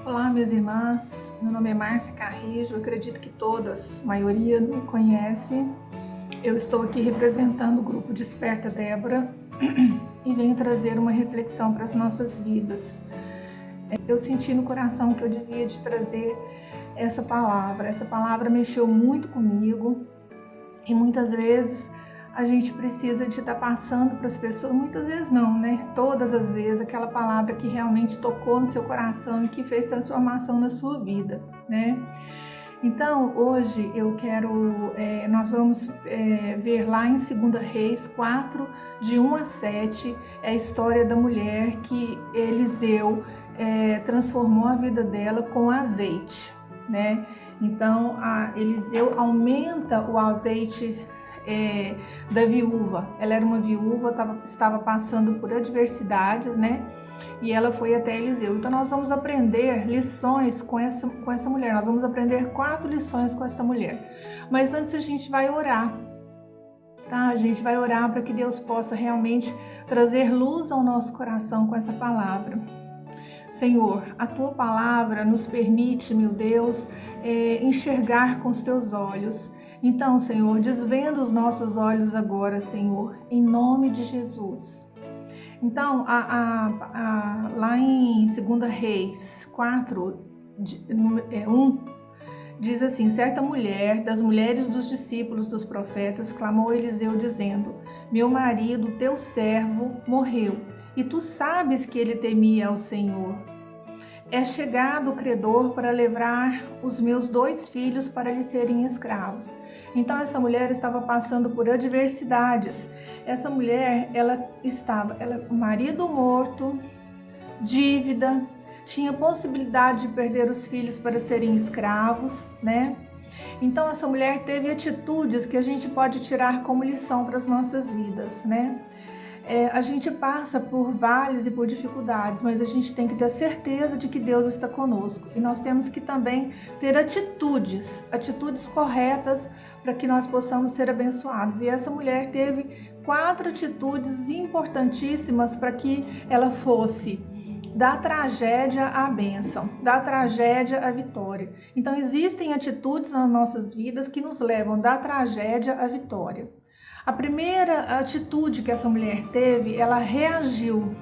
Olá, minhas irmãs. Meu nome é Márcia Carrijo. Eu acredito que todas, a maioria, me conhece. Eu estou aqui representando o grupo Desperta Débora e venho trazer uma reflexão para as nossas vidas. Eu senti no coração que eu devia de trazer essa palavra. Essa palavra mexeu muito comigo e muitas vezes a gente precisa de estar passando para as pessoas, muitas vezes não, né? Todas as vezes, aquela palavra que realmente tocou no seu coração e que fez transformação na sua vida, né? Então, hoje nós vamos ver lá em 2 Reis 4, de 1 a 7, a história da mulher que Eliseu transformou a vida dela com azeite, né? Então, Eliseu aumenta o azeite da viúva. Ela era uma viúva, estava passando por adversidades, né? E ela foi até Eliseu. Então nós vamos aprender lições com essa mulher. Nós vamos aprender 4 lições com essa mulher. Mas antes a gente vai orar, tá? A gente vai orar para que Deus possa realmente trazer luz ao nosso coração com essa palavra. Senhor, a Tua palavra nos permite, meu Deus, enxergar com os Teus olhos. Então, Senhor, desvenda os nossos olhos agora, Senhor, em nome de Jesus. Então, lá em 2 Reis 4, 1, diz assim: certa mulher, das mulheres dos discípulos dos profetas, clamou a Eliseu dizendo: meu marido, teu servo, morreu, e tu sabes que ele temia ao Senhor. É chegado o credor para levar os meus 2 filhos para lhe serem escravos. Então essa mulher estava passando por adversidades. Essa mulher, o marido morto, dívida, tinha possibilidade de perder os filhos para serem escravos, né? Então essa mulher teve atitudes que a gente pode tirar como lição para as nossas vidas, né? A gente passa por vales e por dificuldades, mas a gente tem que ter a certeza de que Deus está conosco. E nós temos que também ter atitudes corretas para que nós possamos ser abençoados. E essa mulher teve 4 atitudes importantíssimas para que ela fosse da tragédia à bênção, da tragédia à vitória. Então existem atitudes nas nossas vidas que nos levam da tragédia à vitória. A primeira atitude que essa mulher teve, ela reagiu.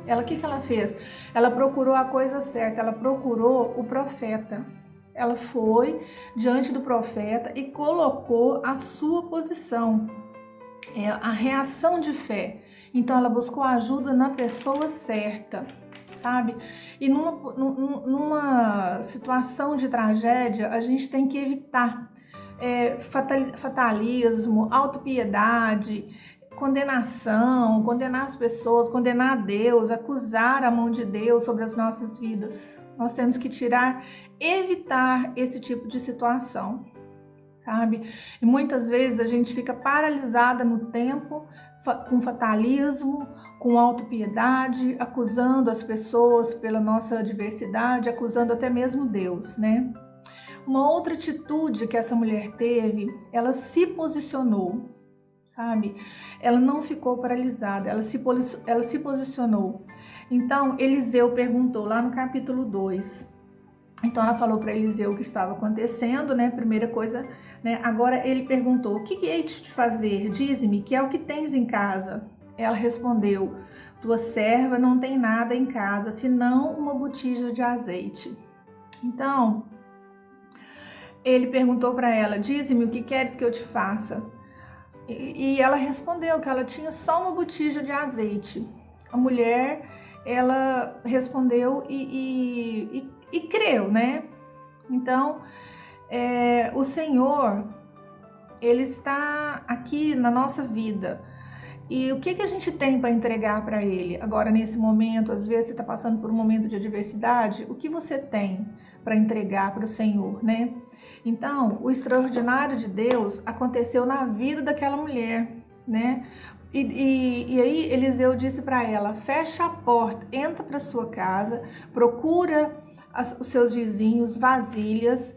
O que ela fez? Ela procurou a coisa certa, ela procurou o profeta. Ela foi diante do profeta e colocou a sua posição, a reação de fé. Então ela buscou ajuda na pessoa certa, sabe? E numa situação de tragédia, a gente tem que evitar fatalismo, autopiedade, condenação, condenar as pessoas, condenar a Deus, acusar a mão de Deus sobre as nossas vidas. Nós temos que evitar esse tipo de situação, sabe? E muitas vezes a gente fica paralisada no tempo, com fatalismo, com autopiedade, acusando as pessoas pela nossa adversidade, acusando até mesmo Deus, né? Uma outra atitude que essa mulher teve, ela se posicionou, sabe? Ela não ficou paralisada, ela se posicionou. Então, Eliseu perguntou lá no capítulo 2. Então, ela falou para Eliseu o que estava acontecendo, né? Primeira coisa, né? Agora ele perguntou: o que hei de te fazer? Dize-me, que é o que tens em casa? Ela respondeu: tua serva não tem nada em casa, senão uma botija de azeite. Então, ele perguntou para ela: dize-me, o que queres que eu te faça? E ela respondeu que ela tinha só uma botija de azeite. A mulher, ela respondeu e creu, né? Então, o Senhor, Ele está aqui na nossa vida. E o que a gente tem para entregar para Ele? Agora, nesse momento, às vezes você está passando por um momento de adversidade, o que você tem para entregar para o Senhor, né? Então, o extraordinário de Deus aconteceu na vida daquela mulher, né? E aí Eliseu disse para ela: fecha a porta, entra para sua casa, procura os seus vizinhos, vasilhas,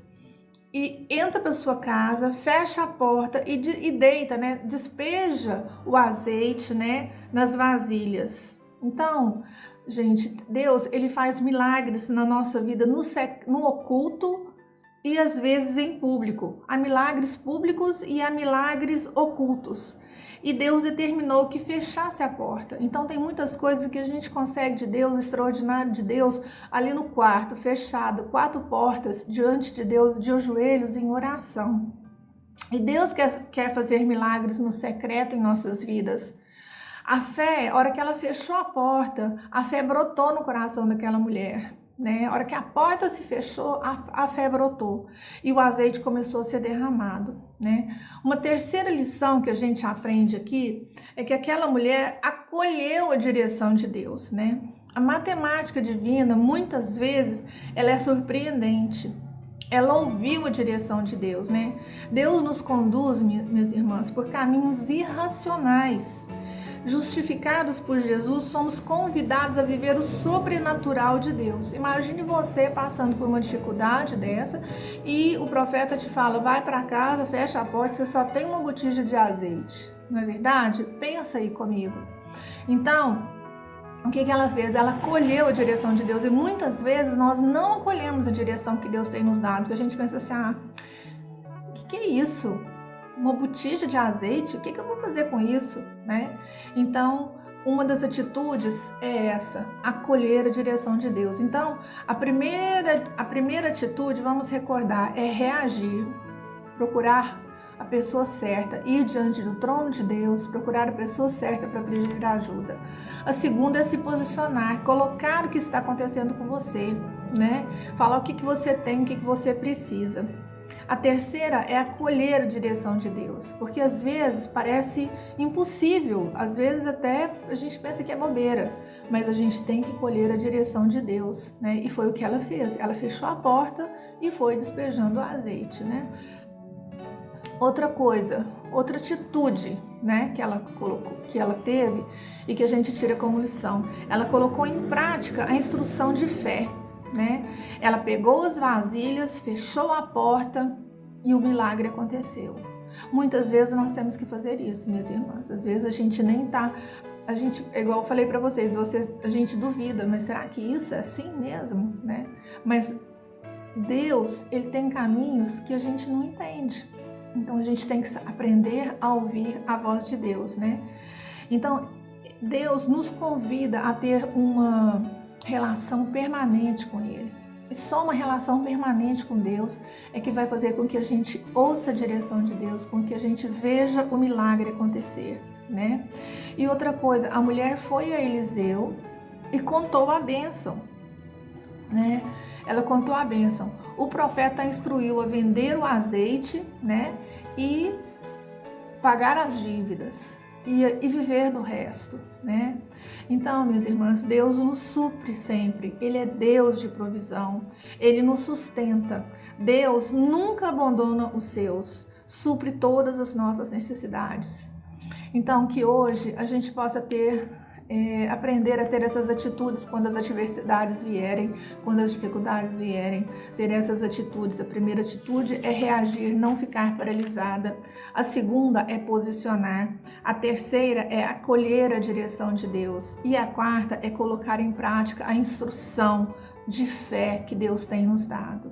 e entra para sua casa, fecha a porta e deita, né? Despeja o azeite, né? Nas vasilhas. Então, gente, Deus, ele faz milagres na nossa vida no oculto e às vezes em público. Há milagres públicos e há milagres ocultos. E Deus determinou que fechasse a porta. Então tem muitas coisas que a gente consegue de Deus, o extraordinário de Deus, ali no quarto, fechado, 4 portas diante de Deus, de joelhos em oração. E Deus quer fazer milagres no secreto em nossas vidas. A fé, a hora que ela fechou a porta, a fé brotou no coração daquela mulher. Né? A hora que a porta se fechou, a fé brotou e o azeite começou a ser derramado, né? Uma terceira lição que a gente aprende aqui é que aquela mulher acolheu a direção de Deus, né? A matemática divina, muitas vezes, ela é surpreendente. Ela ouviu a direção de Deus, né? Deus nos conduz, minhas irmãs, por caminhos irracionais. Justificados por Jesus, somos convidados a viver o sobrenatural de Deus. Imagine você passando por uma dificuldade dessa e o profeta te fala, vai para casa, fecha a porta, você só tem uma botija de azeite. Não é verdade? Pensa aí comigo. Então, o que ela fez? Ela acolheu a direção de Deus e muitas vezes nós não acolhemos a direção que Deus tem nos dado, porque a gente pensa assim, o que é isso? Uma botija de azeite, o que eu vou fazer com isso, né? Então, uma das atitudes é essa, acolher a direção de Deus. Então, a primeira atitude, vamos recordar, é reagir, procurar a pessoa certa, ir diante do trono de Deus, procurar a pessoa certa para pedir ajuda. A segunda é se posicionar, colocar o que está acontecendo com você, né? Falar o que você tem, o que você precisa. A terceira é acolher a direção de Deus, porque às vezes parece impossível, às vezes até a gente pensa que é bobeira, mas a gente tem que colher a direção de Deus, né? E foi o que ela fez, ela fechou a porta e foi despejando o azeite, né? Outra coisa, outra atitude, né, que ela colocou, que ela teve e que a gente tira como lição, ela colocou em prática a instrução de fé. Né? Ela pegou as vasilhas, fechou a porta e o milagre aconteceu. Muitas vezes nós temos que fazer isso, minhas irmãs. Às vezes a gente nem tá, igual eu falei para vocês, a gente duvida, mas será que isso é assim mesmo, né? Mas Deus, ele tem caminhos que a gente não entende. Então a gente tem que aprender a ouvir a voz de Deus, né? Então Deus nos convida a ter uma relação permanente com Ele. E só uma relação permanente com Deus é que vai fazer com que a gente ouça a direção de Deus, com que a gente veja o milagre acontecer, né? E outra coisa, a mulher foi a Eliseu e contou a bênção, né? Ela contou a bênção. O profeta instruiu a vender o azeite, né? E pagar as dívidas e viver do resto, né? Então, minhas irmãs, Deus nos supre sempre. Ele é Deus de provisão. Ele nos sustenta. Deus nunca abandona os seus. Supre todas as nossas necessidades. Então, que hoje a gente possa aprender a ter essas atitudes quando as adversidades vierem, quando as dificuldades vierem, ter essas atitudes. A primeira atitude é reagir, não ficar paralisada. A segunda é posicionar. A terceira é acolher a direção de Deus. E a quarta é colocar em prática a instrução de fé que Deus tem nos dado.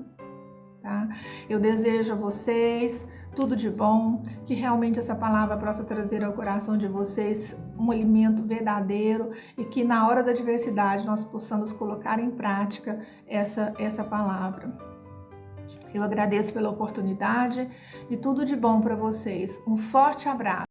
Tá? Eu desejo a vocês tudo de bom, que realmente essa palavra possa trazer ao coração de vocês um alimento verdadeiro e que na hora da adversidade nós possamos colocar em prática essa palavra. Eu agradeço pela oportunidade e tudo de bom para vocês. Um forte abraço.